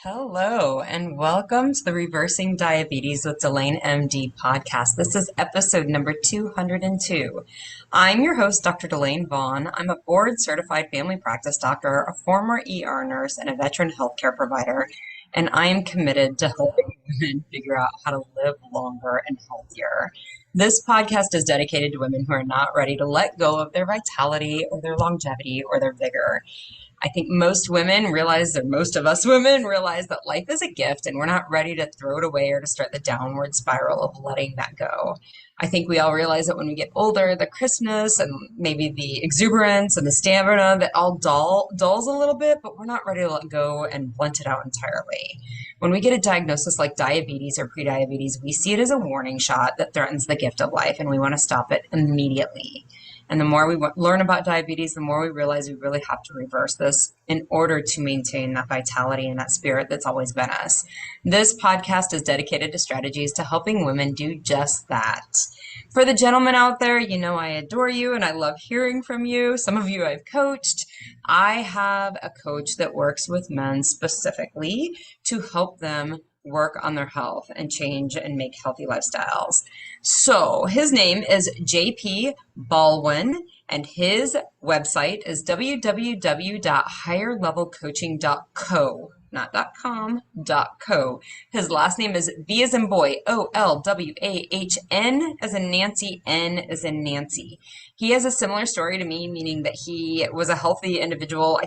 Hello, and welcome to the Reversing Diabetes with Delane MD podcast. This is episode number 202. I'm your host, Dr. Delane Vaughn. I'm a board certified family practice doctor, a former ER nurse, and a veteran healthcare provider. And I am committed to helping women figure out how to live longer and healthier. This podcast is dedicated to women who are not ready to let go of their vitality or their longevity or their vigor. I think most women realize, or most of us women realize, that life is a gift and we're not ready to throw it away or to start the downward spiral of letting that go. I think we all realize that when we get older, the crispness and maybe the exuberance and the stamina, that all dulls a little bit, but we're not ready to let go and blunt it out entirely. When we get a diagnosis like diabetes or prediabetes, we see it as a warning shot that threatens the gift of life, and we want to stop it immediately. And the more we learn about diabetes, the more we realize we really have to reverse this in order to maintain that vitality and that spirit that's always been us. This podcast is dedicated to strategies to helping women do just that. For the gentlemen out there, you know I adore you and I love hearing from you. Some of you I've coached. I have a coach that works with men specifically to help them work on their health and change and make healthy lifestyles. So his name is JP Baldwin, and his website is www.higherlevelcoaching.co, not .com, .co. His last name is B as in boy, Olwahn, as in Nancy, N as in Nancy. He has a similar story to me, meaning that he was a healthy individual.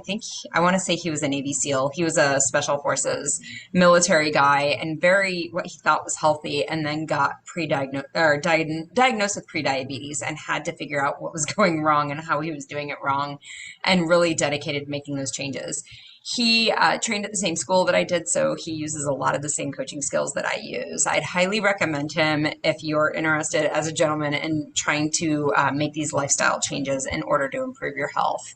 I want to say he was a Navy SEAL. He was a Special Forces military guy and very what he thought was healthy, and then got diagnosed with prediabetes and had to figure out what was going wrong and how he was doing it wrong, and really dedicated to making those changes. He trained at the same school that I did, so he uses a lot of the same coaching skills that I use. I'd highly recommend him if you're interested as a gentleman in trying to make these lifestyle changes in order to improve your health.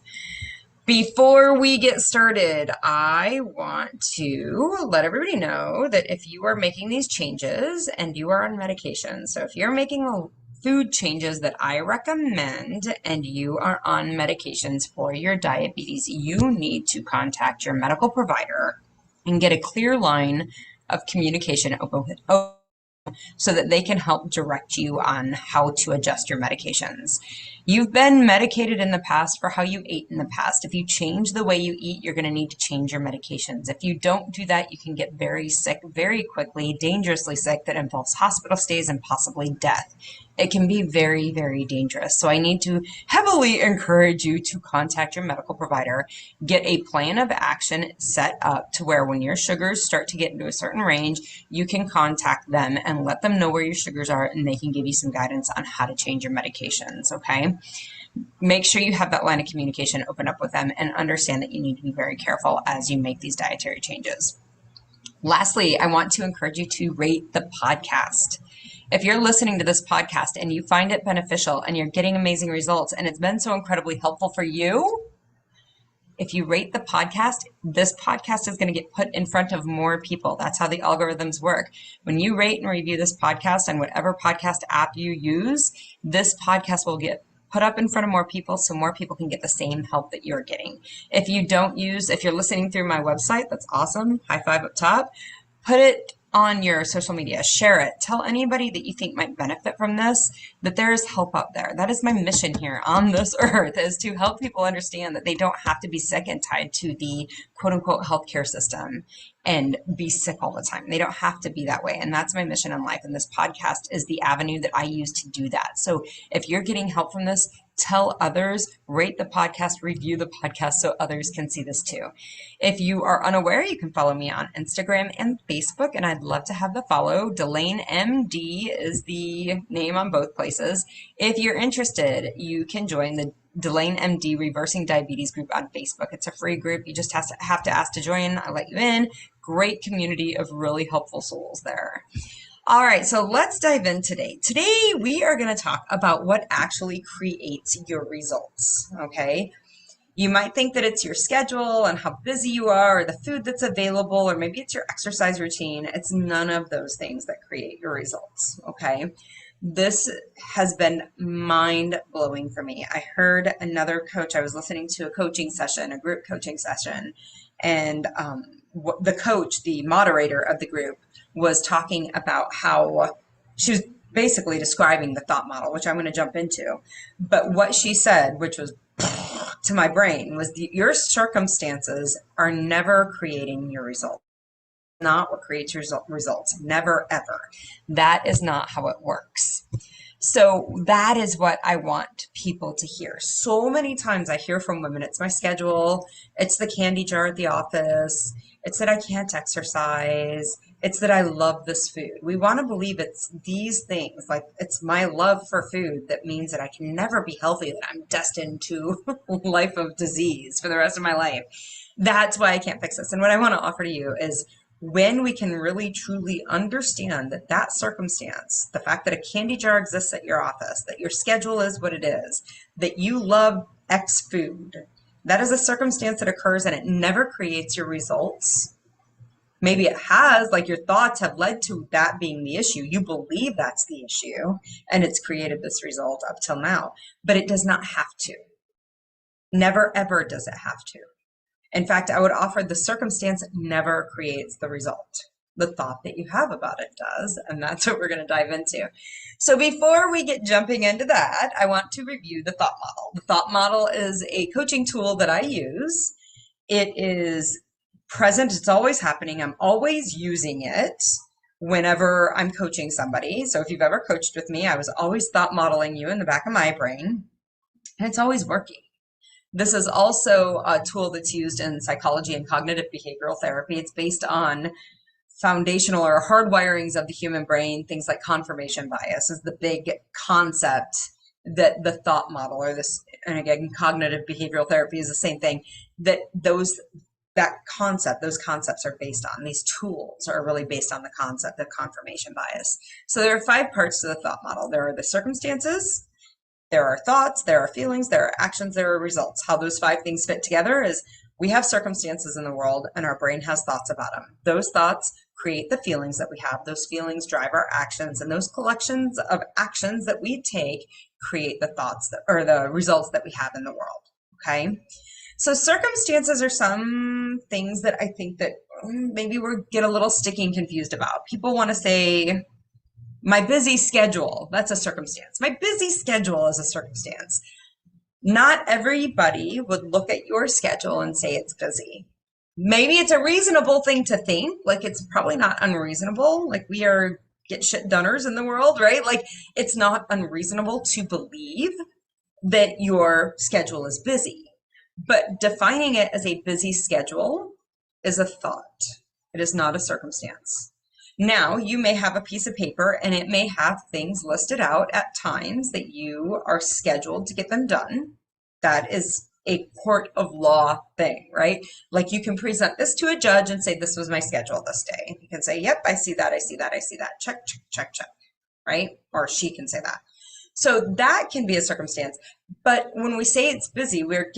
Before we get started, I want to let everybody know that if you are making these changes and you are on medication, so if you're making the food changes that I recommend and you are on medications for your diabetes, you need to contact your medical provider and get a clear line of communication open with so that they can help direct you on how to adjust your medications. You've been medicated in the past for how you ate in the past. If you change the way you eat, you're going to need to change your medications. If you don't do that, you can get very sick very quickly, dangerously sick, that involves hospital stays and possibly death. It can be very, very dangerous. So I need to heavily encourage you to contact your medical provider, get a plan of action set up to where when your sugars start to get into a certain range, you can contact them and let them know where your sugars are, and they can give you some guidance on how to change your medications, okay? Make sure you have that line of communication open up with them and understand that you need to be very careful as you make these dietary changes. Lastly, I want to encourage you to rate the podcast. If you're listening to this podcast and you find it beneficial and you're getting amazing results and it's been so incredibly helpful for you, if you rate the podcast, this podcast is going to get put in front of more people. That's how the algorithms work. When you rate and review this podcast on whatever podcast app you use, this podcast will get put up in front of more people so more people can get the same help that you're getting. If you're listening through my website, that's awesome. High five up top. Put it on your social media, share it, tell anybody that you think might benefit from this, that there is help out there. That is my mission here on this earth, is to help people understand that they don't have to be sick and tied to the quote unquote healthcare system and be sick all the time. They don't have to be that way. And that's my mission in life. And this podcast is the avenue that I use to do that. So if you're getting help from this, tell others, rate the podcast, review the podcast so others can see this too. If you are unaware, you can follow me on Instagram and Facebook, and I'd love to have the follow. Delane MD is the name on both places. If you're interested, you can join the Delane MD Reversing Diabetes group on Facebook. It's a free group. You just have to ask to join. I'll let you in. Great community of really helpful souls there. All right, so let's dive in today. Today, we are going to talk about what actually creates your results, okay? You might think that it's your schedule and how busy you are, or the food that's available, or maybe it's your exercise routine. It's none of those things that create your results, okay? This has been mind-blowing for me. I heard another coach, I was listening to a coaching session, a group coaching session, and the coach, the moderator of the group, was talking about how she was basically describing the thought model, which I'm going to jump into. But what she said, which was to my brain, was your circumstances are never creating your results. Not what creates your results. Never, ever. That is not how it works. So that is what I want people to hear. So many times I hear from women, it's my schedule, it's the candy jar at the office, it's that I can't exercise, it's that I love this food. We want to believe it's these things, like it's my love for food that means that I can never be healthy, that I'm destined to a life of disease for the rest of my life. That's why I can't fix this. And what I want to offer to you is when we can really truly understand that that circumstance, the fact that a candy jar exists at your office, that your schedule is what it is, that you love X food, that is a circumstance that occurs and it never creates your results. Maybe it has, like your thoughts have led to that being the issue. You believe that's the issue and it's created this result up till now, but it does not have to. Never, ever does it have to. In fact, I would offer the circumstance never creates the result. The thought that you have about it does, and that's what we're going to dive into. So before we get jumping into that, I want to review the thought model. The thought model is a coaching tool that I use. It is present. It's always happening. I'm always using it whenever I'm coaching somebody. So if you've ever coached with me, I was always thought modeling you in the back of my brain, and it's always working. This is also a tool that's used in psychology and cognitive behavioral therapy. It's based on foundational or hardwirings of the human brain. Things like confirmation bias is the big concept that the thought model or this, and again, cognitive behavioral therapy is the same thing, those concepts are based on. These tools are really based on the concept of confirmation bias. So there are 5 parts to the thought model. There are the circumstances, there are thoughts, there are feelings, there are actions, there are results. How those 5 things fit together is we have circumstances in the world and our brain has thoughts about them. Those thoughts create the feelings that we have. Those feelings drive our actions, and those collections of actions that we take create the thoughts or the results that we have in the world. Okay. So circumstances are some things that I think that maybe we get a little sticky and confused about. People want to say, my busy schedule, that's a circumstance. My busy schedule is a circumstance. Not everybody would look at your schedule and say it's busy. Maybe it's a reasonable thing to think, like it's probably not unreasonable. Like we are get shit doners in the world, right? Like it's not unreasonable to believe that your schedule is busy. But defining it as a busy schedule is a thought. It is not a circumstance. Now, you may have a piece of paper and it may have things listed out at times that you are scheduled to get them done. That is a court of law thing, right? Like you can present this to a judge and say, this was my schedule this day. You can say, yep, I see that, I see that, I see that. Check, check, check, check, right? Or she can say that. So that can be a circumstance. But when we say it's busy, we're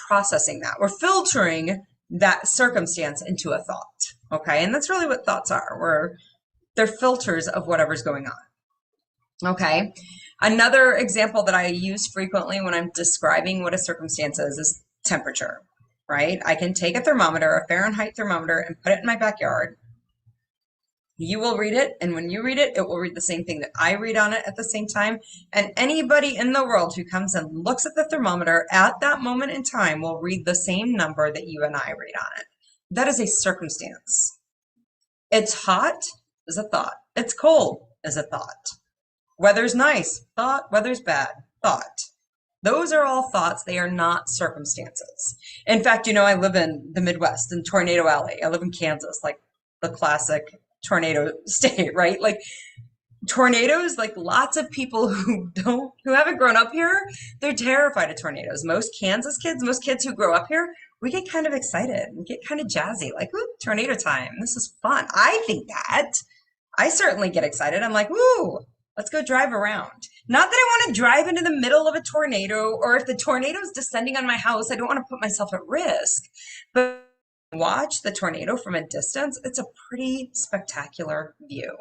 processing that. We're filtering that circumstance into a thought. Okay. And that's really what thoughts are. They're filters of whatever's going on. Okay. Another example that I use frequently when I'm describing what a circumstance is temperature, right? I can take a thermometer, a Fahrenheit thermometer, and put it in my backyard. You will read it, and when you read it, it will read the same thing that I read on it at the same time. And anybody in the world who comes and looks at the thermometer at that moment in time will read the same number that you and I read on it. That is a circumstance. It's hot is a thought. It's cold is a thought. Weather's nice, thought. Weather's bad, thought. Those are all thoughts. They are not circumstances. In fact, I live in the Midwest, in Tornado Alley. I live in Kansas, like the classic tornado state, right? Like tornadoes, like lots of people who haven't grown up here, they're terrified of tornadoes. Most Kansas kids, most kids who grow up here, we get kind of excited. We get kind of jazzy, like, ooh, tornado time. This is fun. I think that. I certainly get excited. I'm like, ooh, let's go drive around. Not that I want to drive into the middle of a tornado, or if the tornado is descending on my house, I don't want to put myself at risk. But watch the tornado from a distance, it's a pretty spectacular view.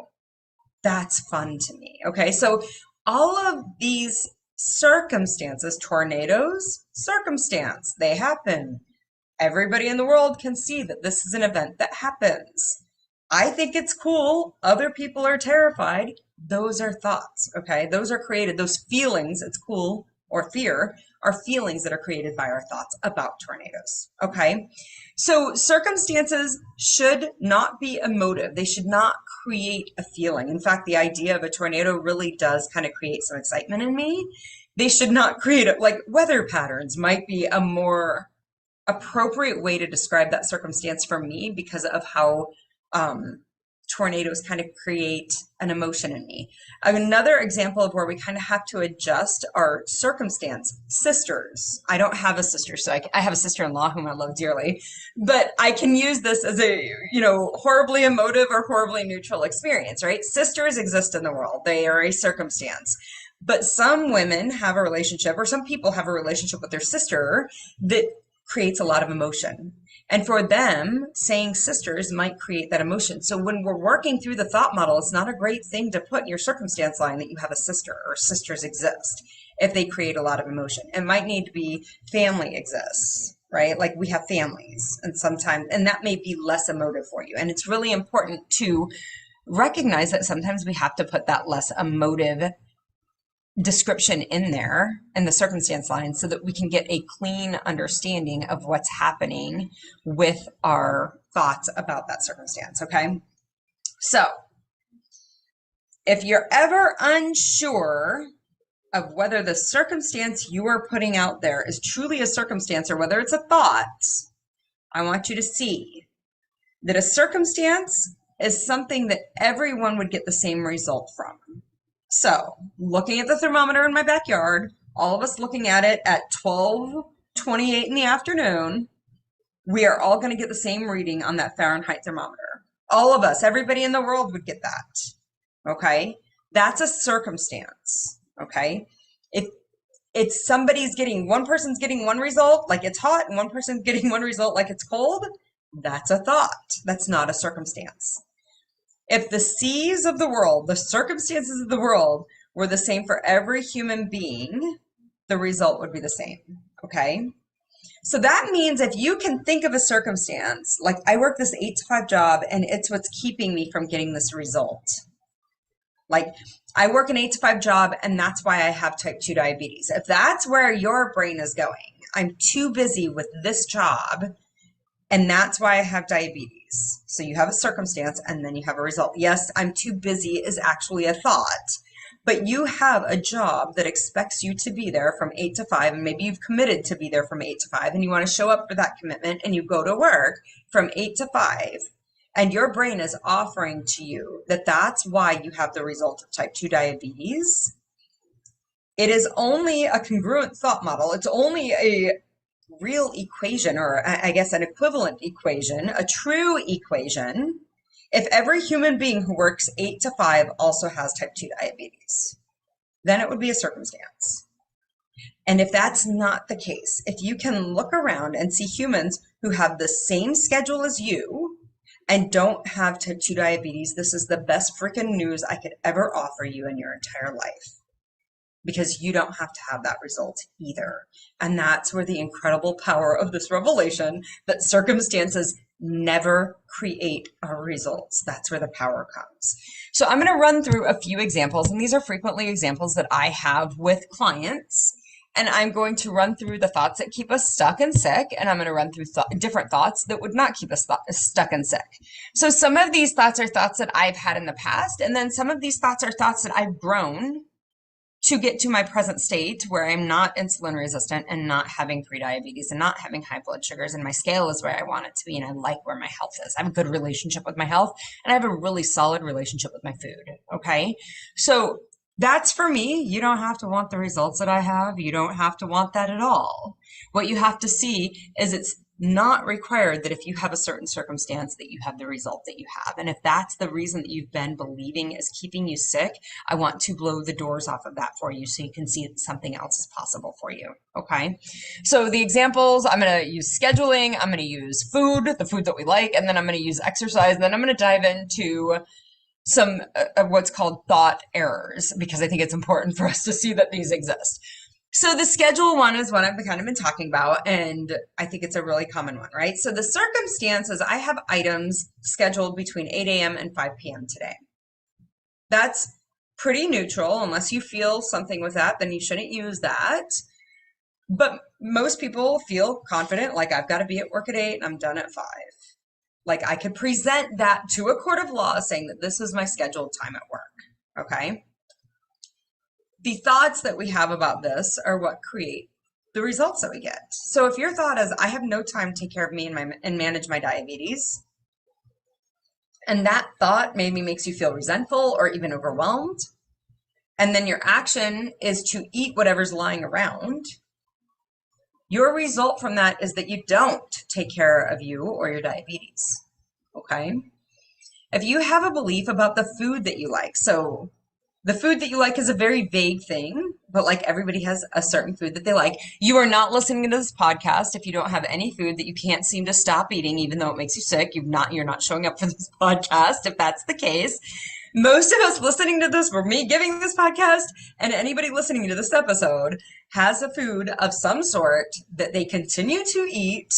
That's fun to me. Okay, so all of these circumstances, tornadoes, circumstance, they happen. Everybody in the world can see that this is an event that happens. I think it's cool. Other people are terrified. Those are thoughts, okay? Those are created, those feelings, it's cool, or fear, are feelings that are created by our thoughts about tornadoes, okay? So circumstances should not be emotive. They should not create a feeling. In fact, the idea of a tornado really does kind of create some excitement in me. They should not create it. Like weather patterns might be a more appropriate way to describe that circumstance for me because of how tornadoes kind of create an emotion in me. Another example of where we kind of have to adjust our circumstance, sisters. I don't have a sister, so I have a sister-in-law whom I love dearly, but I can use this as a, horribly emotive or horribly neutral experience, right? Sisters exist in the world. They are a circumstance. But some women have a relationship, or some people have a relationship with their sister that creates a lot of emotion. And for them, saying sisters might create that emotion. So when we're working through the thought model, it's not a great thing to put in your circumstance line that you have a sister or sisters exist if they create a lot of emotion. It might need to be family exists, right? Like we have families and sometimes, and that may be less emotive for you. And it's really important to recognize that sometimes we have to put that less emotive description in there in the circumstance line so that we can get a clean understanding of what's happening with our thoughts about that circumstance, okay? So if you're ever unsure of whether the circumstance you are putting out there is truly a circumstance or whether it's a thought, I want you to see that a circumstance is something that everyone would get the same result from. So, looking at the thermometer in my backyard, all of us looking at it at 12:28 in the afternoon, we are all going to get the same reading on that Fahrenheit thermometer. All of us, everybody in the world would get that. Okay? That's a circumstance. Okay? If it's one person's getting one result like it's hot and one person's getting one result like it's cold, that's a thought. That's not a circumstance. If the seas of the world, the circumstances of the world were the same for every human being, the result would be the same, okay? So that means if you can think of a circumstance, like I work this 8 to 5 job and it's what's keeping me from getting this result. Like I work an 8 to 5 job and that's why I have type 2 diabetes. If that's where your brain is going, I'm too busy with this job and that's why I have diabetes. So you have a circumstance and then you have a result. Yes, I'm too busy is actually a thought, but you have a job that expects you to be there from 8 to 5, and maybe you've committed to be there from 8 to 5, and you want to show up for that commitment, and you go to work from 8 to 5, and your brain is offering to you that that's why you have the result of type 2 diabetes. It is only a congruent thought model. It's only a real equation, or I guess an equivalent equation, a true equation, if every human being who works 8 to 5 also has type 2 diabetes, then it would be a circumstance. And if that's not the case, if you can look around and see humans who have the same schedule as you and don't have type 2 diabetes, this is the best freaking news I could ever offer you in your entire life. Because you don't have to have that result either. And that's where the incredible power of this revelation that circumstances never create our results. That's where the power comes. So I'm going to run through a few examples, and these are frequently examples that I have with clients. And I'm going to run through the thoughts that keep us stuck and sick, and I'm going to run through different thoughts that would not keep us stuck and sick. So some of these thoughts are thoughts that I've had in the past, and then some of these thoughts are thoughts that I've grown to get to my present state where I'm not insulin resistant and not having prediabetes and not having high blood sugars, and my scale is where I want it to be, and I like where my health is. I have a good relationship with my health, and I have a really solid relationship with my food, okay? So that's for me. You don't have to want the results that I have. You don't have to want that at all. What you have to see is it's not required that if you have a certain circumstance that you have the result that you have. And if that's the reason that you've been believing is keeping you sick, I want to blow the doors off of that for you so you can see that something else is possible for you. Okay. So the examples, I'm going to use scheduling, I'm going to use food, the food that we like, and then I'm going to use exercise, and then I'm going to dive into some what's called thought errors, because I think it's important for us to see that these exist. So the schedule one is what I've kind of been talking about, and I think it's a really common one, right? So the circumstance is I have items scheduled between 8 a.m. and 5 p.m. today. That's pretty neutral. Unless you feel something with that, then you shouldn't use that. But most people feel confident, like I've got to be at work at 8 and I'm done at 5. Like I could present that to a court of law saying that this is my scheduled time at work. Okay. The thoughts that we have about this are what create the results that we get. So if your thought is, I have no time to take care of me and manage my diabetes, and that thought maybe makes you feel resentful or even overwhelmed, and then your action is to eat whatever's lying around, your result from that is that you don't take care of you or your diabetes. Okay? If you have a belief about the food that you like, so the food that you like is a very vague thing, but like everybody has a certain food that they like. You are not listening to this podcast if you don't have any food that you can't seem to stop eating, even though it makes you sick. You're not showing up for this podcast if that's the case. Most of us listening to this, for me giving this podcast, and anybody listening to this episode has a food of some sort that they continue to eat.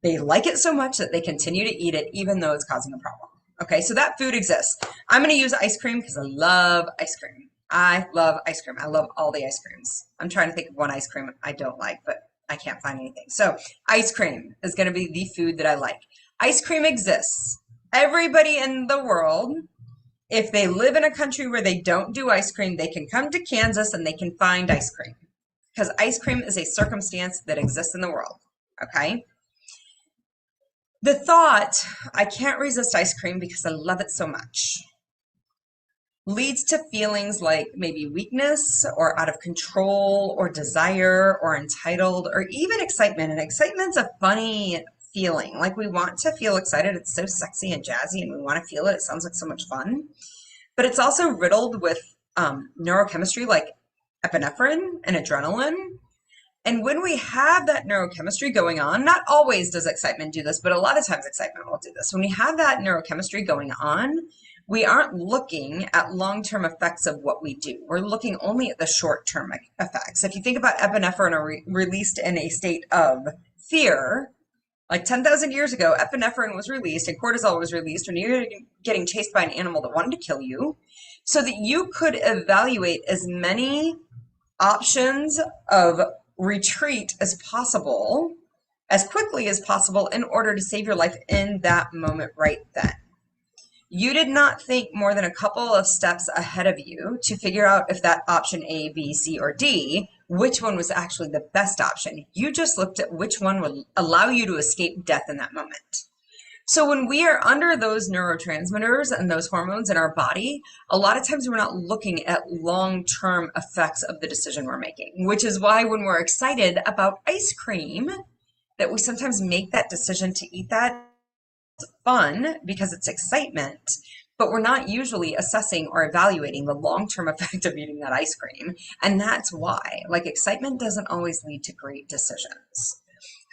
They like it so much that they continue to eat it, even though it's causing a problem. Okay, so that food exists. I'm going to use ice cream because I love ice cream. I love ice cream. I love all the ice creams. I'm trying to think of one ice cream I don't like, but I can't find anything. So ice cream is going to be the food that I like. Ice cream exists. Everybody in the world, if they live in a country where they don't do ice cream, they can come to Kansas and they can find ice cream. Because ice cream is a circumstance that exists in the world. Okay? The thought, I can't resist ice cream because I love it so much, leads to feelings like maybe weakness or out of control or desire or entitled or even excitement. And excitement's a funny feeling. Like we want to feel excited. It's so sexy and jazzy and we want to feel it. It sounds like so much fun. But it's also riddled with neurochemistry like epinephrine and adrenaline. And when we have that neurochemistry going on, not always does excitement do this, but a lot of times excitement will do this. When we have that neurochemistry going on, we aren't looking at long-term effects of what we do. We're looking only at the short-term effects. If you think about epinephrine released in a state of fear, like 10,000 years ago, epinephrine was released and cortisol was released when you were getting chased by an animal that wanted to kill you, so that you could evaluate as many options of retreat as possible, as quickly as possible, in order to save your life in that moment right then. You did not think more than a couple of steps ahead of you to figure out if that option A, B, C, or D, which one was actually the best option. You just looked at which one would allow you to escape death in that moment. So when we are under those neurotransmitters and those hormones in our body, a lot of times we're not looking at long-term effects of the decision we're making, which is why when we're excited about ice cream, that we sometimes make that decision to eat that. It's fun because it's excitement, but we're not usually assessing or evaluating the long-term effect of eating that ice cream. And that's why, like, excitement doesn't always lead to great decisions.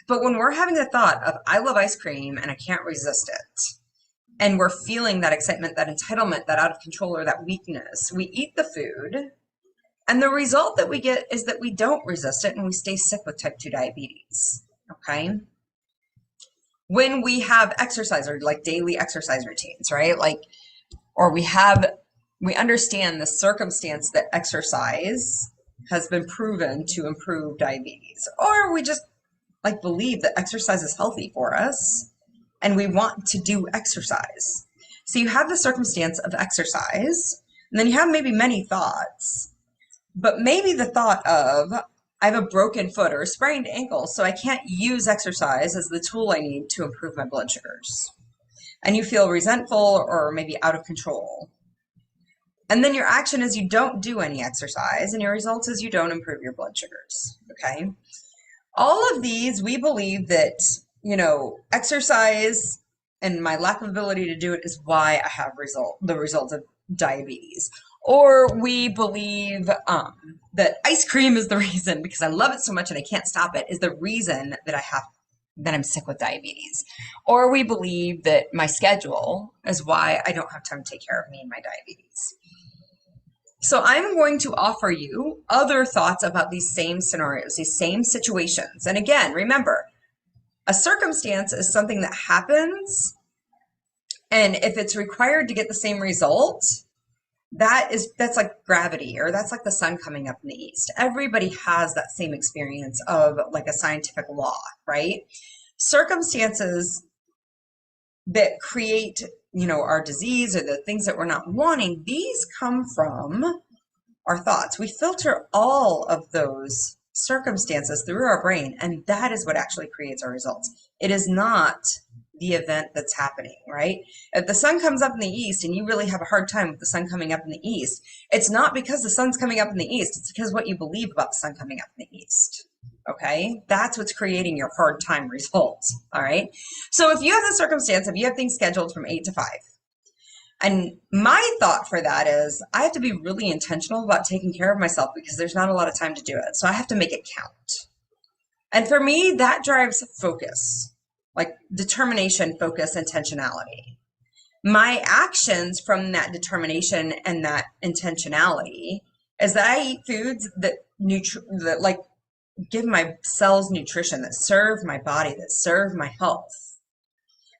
But when we're having the thought of, I love ice cream and I can't resist it, and we're feeling that excitement, that entitlement, that out of control or that weakness, we eat the food, and the result that we get is that we don't resist it and we stay sick with type 2 diabetes, okay? When we have exercise or like daily exercise routines, right? Like, or we understand the circumstance that exercise has been proven to improve diabetes, or we just like believe that exercise is healthy for us and we want to do exercise. So you have the circumstance of exercise, and then you have maybe many thoughts, but maybe the thought of, I have a broken foot or a sprained ankle, so I can't use exercise as the tool I need to improve my blood sugars. And you feel resentful or maybe out of control. And then your action is you don't do any exercise, and your result is you don't improve your blood sugars, okay? All of these, we believe that, exercise and my lack of ability to do it is why I have the result of diabetes. Or we believe that ice cream is the reason, because I love it so much and I can't stop it, is the reason that I'm sick with diabetes. Or we believe that my schedule is why I don't have time to take care of me and my diabetes. So I'm going to offer you other thoughts about these same scenarios, these same situations. And again, remember, a circumstance is something that happens, and if it's required to get the same result, that's like gravity, or that's like the sun coming up in the east. Everybody has that same experience of like a scientific law, right? Circumstances that create, our disease or the things that we're not wanting, these come from our thoughts. We filter all of those circumstances through our brain, and that is what actually creates our results. It is not the event that's happening, right? If the sun comes up in the east and you really have a hard time with the sun coming up in the east, it's not because the sun's coming up in the east, it's because what you believe about the sun coming up in the east. Okay, that's what's creating your hard time results. All right, so if you have the circumstance, if you have things scheduled from 8 to 5, and my thought for that is I have to be really intentional about taking care of myself because there's not a lot of time to do it. So I have to make it count. And for me, that drives focus, like determination, focus, intentionality. My actions from that determination and that intentionality is that I eat foods that like give my cells nutrition, that serve my body, that serve my health.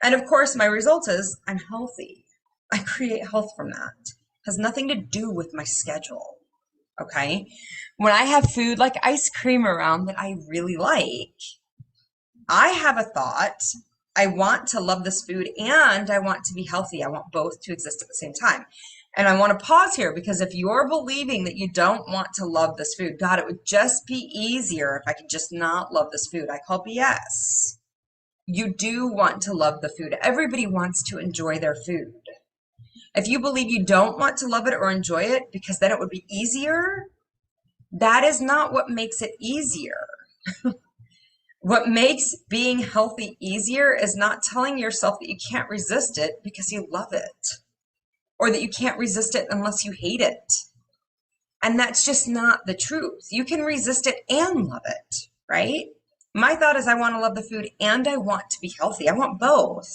And of course, my result is I'm healthy. I create health from that. It has nothing to do with my schedule. Okay. When I have food like ice cream around that I really like, I have a thought. I want to love this food and I want to be healthy. I want both to exist at the same time. And I want to pause here because if you're believing that you don't want to love this food, God, it would just be easier if I could just not love this food. I call BS. You do want to love the food. Everybody wants to enjoy their food. If you believe you don't want to love it or enjoy it because then it would be easier, that is not what makes it easier. What makes being healthy easier is not telling yourself that you can't resist it because you love it, or that you can't resist it unless you hate it. And that's just not the truth. You can resist it and love it, right? My thought is I want to love the food and I want to be healthy. I want both.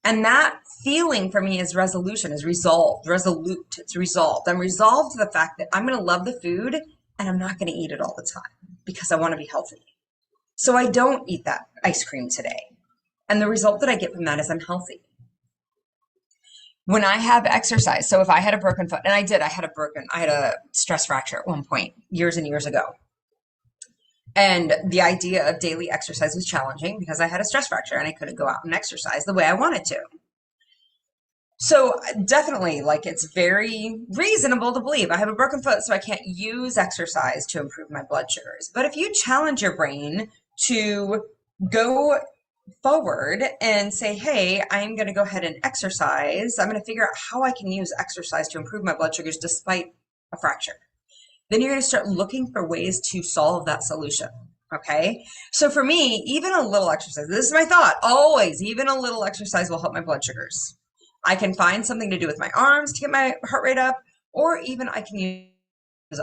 And that feeling for me is resolution, is resolved, resolute, it's resolved. I'm resolved to the fact that I'm going to love the food and I'm not going to eat it all the time because I want to be healthy. So I don't eat that ice cream today. And the result that I get from that is I'm healthy. When I have exercise, so if I had a broken foot, and I had a stress fracture at one point years and years ago. And the idea of daily exercise was challenging because I had a stress fracture and I couldn't go out and exercise the way I wanted to. So definitely, like, it's very reasonable to believe I have a broken foot, so I can't use exercise to improve my blood sugars. But if you challenge your brain to go forward and say, hey, I'm going to go ahead and exercise, I'm going to figure out how I can use exercise to improve my blood sugars despite a fracture. Then you're going to start looking for ways to solve that solution. Okay. So for me, even a little exercise, this is my thought, always, even a little exercise will help my blood sugars. I can find something to do with my arms to get my heart rate up, or even I can use,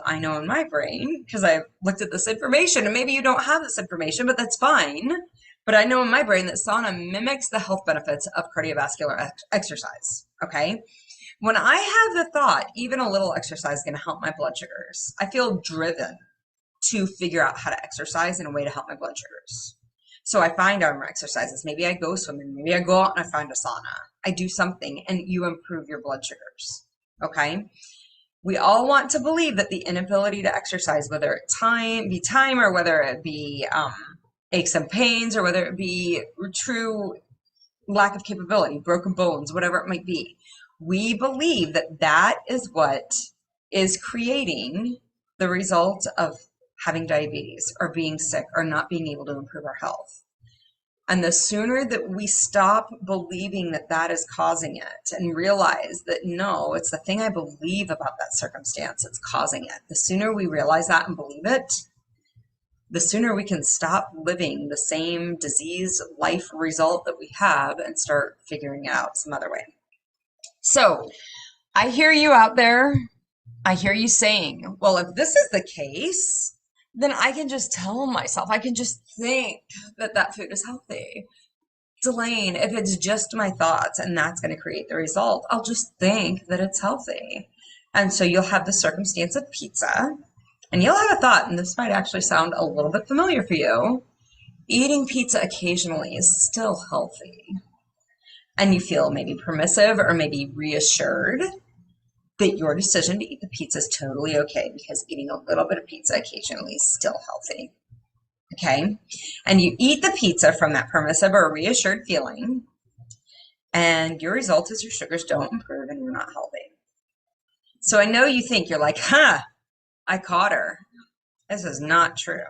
I know in my brain, because I've looked at this information, and maybe you don't have this information, but that's fine. But I know in my brain that sauna mimics the health benefits of cardiovascular exercise. Okay. When I have the thought, even a little exercise is going to help my blood sugars, I feel driven to figure out how to exercise in a way to help my blood sugars. So I find armor exercises. Maybe I go swimming. Maybe I go out and I find a sauna. I do something and you improve your blood sugars. Okay. We all want to believe that the inability to exercise, whether it be time or whether it be aches and pains or whether it be true lack of capability, broken bones, whatever it might be. We believe that that is what is creating the result of having diabetes or being sick or not being able to improve our health. And the sooner that we stop believing that that is causing it and realize that no, it's the thing I believe about that circumstance that's causing it, the sooner we realize that and believe it, the sooner we can stop living the same disease life result that we have and start figuring it out some other way. So I hear you out there. I hear you saying, well, if this is the case, then I can just tell myself, I can just think that that food is healthy. Delane, if it's just my thoughts and that's going to create the result, I'll just think that it's healthy. And so you'll have the circumstance of pizza, and you'll have a thought, and this might actually sound a little bit familiar for you. Eating pizza occasionally is still healthy. And you feel maybe permissive or maybe reassured that your decision to eat the pizza is totally okay because eating a little bit of pizza occasionally is still healthy. Okay? And you eat the pizza from that permissive or reassured feeling, and your result is your sugars don't improve and you're not healthy. So I know you think, you're like, I caught her. This is not true.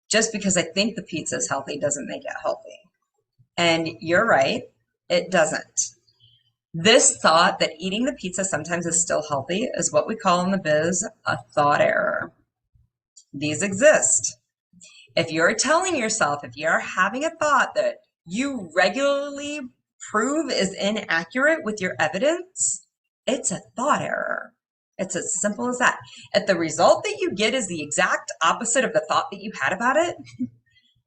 Just because I think the pizza is healthy doesn't make it healthy. And you're right, it doesn't. This thought that eating the pizza sometimes is still healthy is what we call in the biz a thought error. These exist. If you're telling yourself, if you're having a thought that you regularly prove is inaccurate with your evidence, it's a thought error. It's as simple as that. If the result that you get is the exact opposite of the thought that you had about it,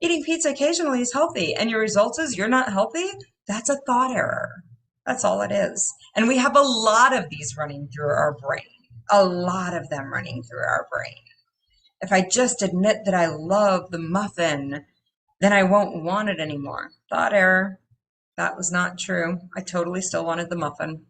eating pizza occasionally is healthy, and your result is you're not healthy, that's a thought error. That's all it is. And we have a lot of these running through our brain, a lot of them running through our brain. If I just admit that I love the muffin, then I won't want it anymore. Thought error. That was not true. I totally still wanted the muffin.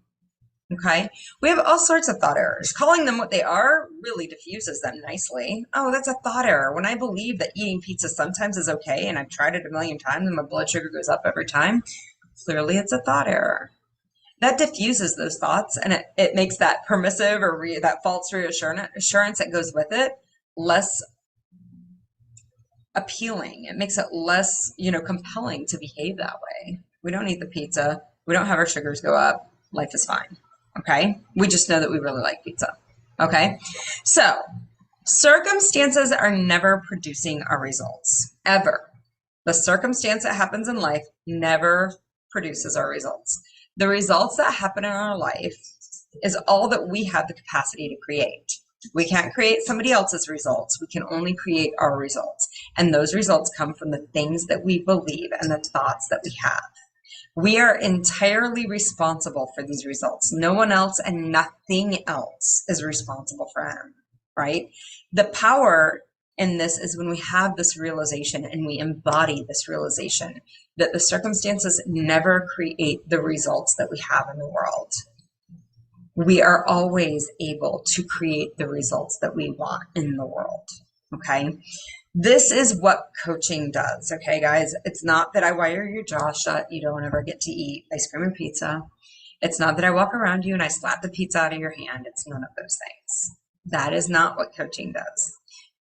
Okay? We have all sorts of thought errors. Calling them what they are really diffuses them nicely. Oh, that's a thought error. When I believe that eating pizza sometimes is okay, and I've tried it a million times and my blood sugar goes up every time, clearly it's a thought error. That diffuses those thoughts, and it makes that permissive or that false reassurance that goes with it less appealing. It makes it less, compelling to behave that way. We don't eat the pizza. We don't have our sugars go up. Life is fine. Okay? We just know that we really like pizza. Okay? So, circumstances are never producing our results, ever. The circumstance that happens in life never produces our results. The results that happen in our life is all that we have the capacity to create. We can't create somebody else's results. We can only create our results. And those results come from the things that we believe and the thoughts that we have. We are entirely responsible for these results. No one else and nothing else is responsible for them, right? The power in this is when we have this realization and we embody this realization that the circumstances never create the results that we have in the world. We are always able to create the results that we want in the world, okay? This is what coaching does, okay, guys? It's not that I wire your jaw shut, you don't ever get to eat ice cream and pizza. It's not that I walk around you and I slap the pizza out of your hand. It's none of those things. That is not what coaching does.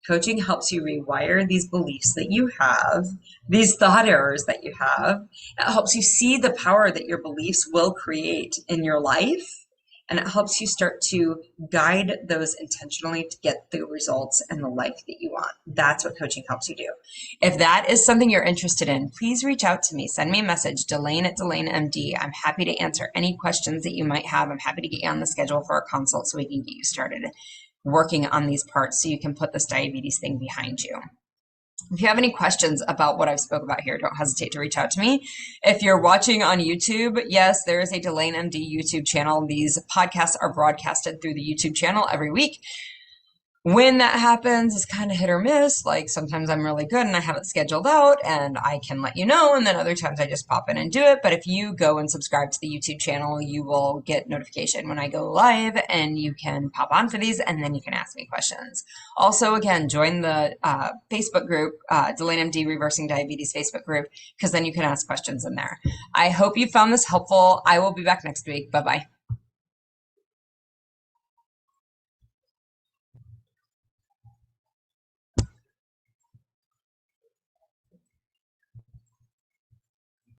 Coaching helps you rewire these beliefs that you have, these thought errors that you have. It helps you see the power that your beliefs will create in your life. And it helps you start to guide those intentionally to get the results and the life that you want. That's what coaching helps you do. If that is something you're interested in, please reach out to me. Send me a message, Delane@DelaneMD. I'm happy to answer any questions that you might have. I'm happy to get you on the schedule for a consult so we can get you started working on these parts so you can put this diabetes thing behind you. If you have any questions about what I've spoke about here, don't hesitate to reach out to me. If you're watching on YouTube, yes, there is a Delane MD YouTube channel. These podcasts are broadcasted through the YouTube channel every week. When that happens, it's kind of hit or miss. Like sometimes I'm really good and I have it scheduled out and I can let you know. And then other times I just pop in and do it. But if you go and subscribe to the YouTube channel, you will get notification when I go live and you can pop on for these and then you can ask me questions. Also, again, join the Facebook group, Delane MD Reversing Diabetes Facebook group, because then you can ask questions in there. I hope you found this helpful. I will be back next week. Bye-bye.